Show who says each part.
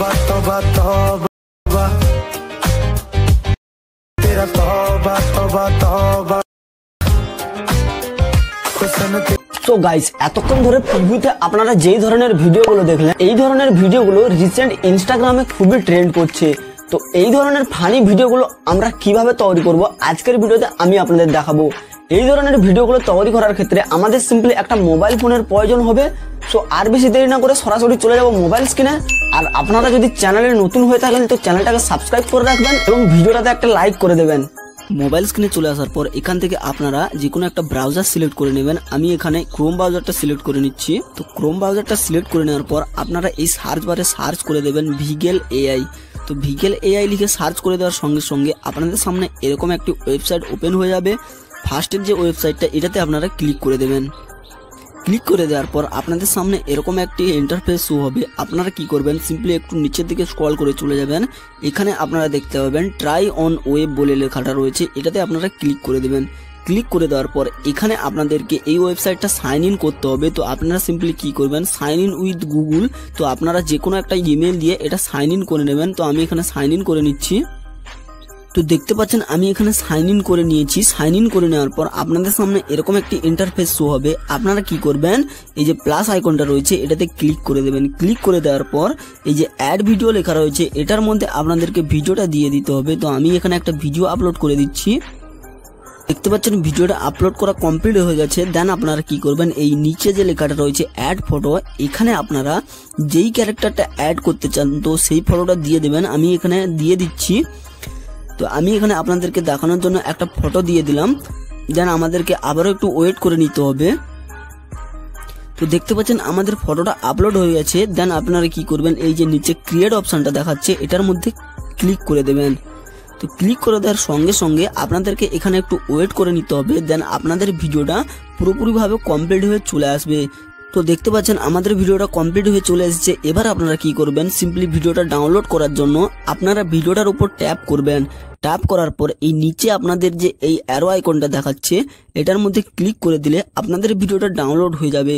Speaker 1: तौबा तौबा तौबा तेरा तौबा तौबा तौबा।
Speaker 2: সো গাইস, এতক্ষণ ধরে প্রিভিউতে আপনারা যেই ধরনের ভিডিওগুলো দেখলেন, এই ধরনের ভিডিওগুলো রিসেন্ট ইনস্টাগ্রামে খুবই ট্রেন্ড করছে। তো এই ধরনের ফানি ভিডিওগুলো আমরা কিভাবে তৈরি করব আজকের ভিডিওতে আমি আপনাদের দেখাবো। এই ধরনের ভিডিওগুলো তৈরি করার ক্ষেত্রে আমাদের সিম্পলি একটা মোবাইল ফোনের প্রয়োজন হবে। সো আর বেশি দেরি না করে সরাসরি চলে যাব মোবাইল স্ক্রিনে। আর আপনারা যদি চ্যানেলে নতুন হয়ে থাকেন তো চ্যানেলটাকে সাবস্ক্রাইব করে রাখবেন এবং ভিডিওটাতে একটা লাইক করে দেবেন। মোবাইল স্ক্রিনে চলে আসার পর এখান থেকে আপনারা যে কোনো একটা ব্রাউজার সিলেক্ট করে নেবেন। আমি এখানে ক্রোম ব্রাউজারটা সিলেক্ট করে নিচ্ছি। তো ক্রোম ব্রাউজারটা সিলেক্ট করে নেওয়ার পর আপনারা এই সার্চ বারে সার্চ করে দেবেন ভিগেল এআই। তো ভিগেল এআই লিখে সার্চ করে দেওয়ার সঙ্গে সঙ্গে আপনাদের সামনে এরকম একটি ওয়েবসাইট ওপেন হয়ে যাবে। ফার্স্টের যে ওয়েবসাইটটা এটাতে আপনারা ক্লিক করে দেবেন। ক্লিক করে দেওয়ার পর আপনাদের সামনে এরকম একটি ইন্টারফেস শো হবে। আপনারা কি করবেন, সিম্পলি একটু নিচের দিকে স্ক্রল করে চলে যাবেন। এখানে আপনারা দেখতে পাবেন ট্রাই অন ওয়েব বলে লেখাটা রয়েছে, এটাতে আপনারা ক্লিক করে দেবেন। ক্লিক করে দেওয়ার পর এখানে আপনাদেরকে এই ওয়েবসাইটটা সাইন ইন করতে হবে। তো আপনারা সিম্পলি কি করবেন, সাইন ইন উইথ গুগল। তো আপনারা যে কোনো একটা ইমেল দিয়ে এটা সাইন ইন করে নেবেন। তো আমি এখানে সাইন ইন করে নিচ্ছি। তো দেখতে পাচ্ছেন আমি এখানে সাইন ইন করে নিয়েছি। সাইন ইন করে নেওয়ার পর আপনাদের সামনে এরকম একটি ইন্টারফেস শো হবে। আপনারা কি করবেন, এই যে প্লাস আইকনটা রয়েছে এটাতে ক্লিক করে দেবেন। ক্লিক করে দেওয়ার পর এই যে অ্যাড ভিডিও লেখা রয়েছে এটার মধ্যে আপনাদেরকে ভিডিওটা দিয়ে দিতে হবে। তো আমি এখানে একটা ভিডিও আপলোড করে দিচ্ছি। দেখতে পাচ্ছেন ভিডিওটা আপলোড করা কমপ্লিট হয়ে গেছে। দেন আপনারা কি করবেন, এই নিচে যে লেখাটা রয়েছে অ্যাড ফটো, এখানে আপনারা যেই ক্যারেক্টারটা অ্যাড করতে চান তো সেই ফটোটা দিয়ে দেবেন। আমি এখানে দিয়ে দিচ্ছি। তো আমি এখানে আপনাদেরকে দেখানোর জন্য একটা ফটো দিয়ে দিলাম। দেন আমাদেরকে আবারও একটু ওয়েট করে নিতে হবে। তো দেখতে পাচ্ছেন আমাদের ফটোটা আপলোড হয়ে গেছে। দেন আপনারা কি করবেন, এই যে নিচে ক্রিয়েট অপশনটা দেখাচ্ছে এটার মধ্যে ক্লিক করে দেবেন। তো ক্লিক করে দেওয়ার সঙ্গে সঙ্গে আপনাদেরকে এখানে একটু ওয়েট করে নিতে হবে। দেন আপনাদের ভিডিওটা পুরোপুরিভাবে কমপ্লিট হয়ে চলে আসবে। তো দেখতে পাচ্ছেন আমাদের ভিডিওটা কমপ্লিট হয়ে চলে এসেছে। এবার আপনারা কি করবেন, সিম্পলি ভিডিওটা ডাউনলোড করার জন্য আপনারা ভিডিওটার উপর ট্যাপ করবেন। ট্যাপ করার পর এই নিচে আপনাদের যে এই অ্যারো আইকনটা দেখাচ্ছে এটার মধ্যে ক্লিক করে দিলে আপনাদের ভিডিওটা ডাউনলোড হয়ে যাবে।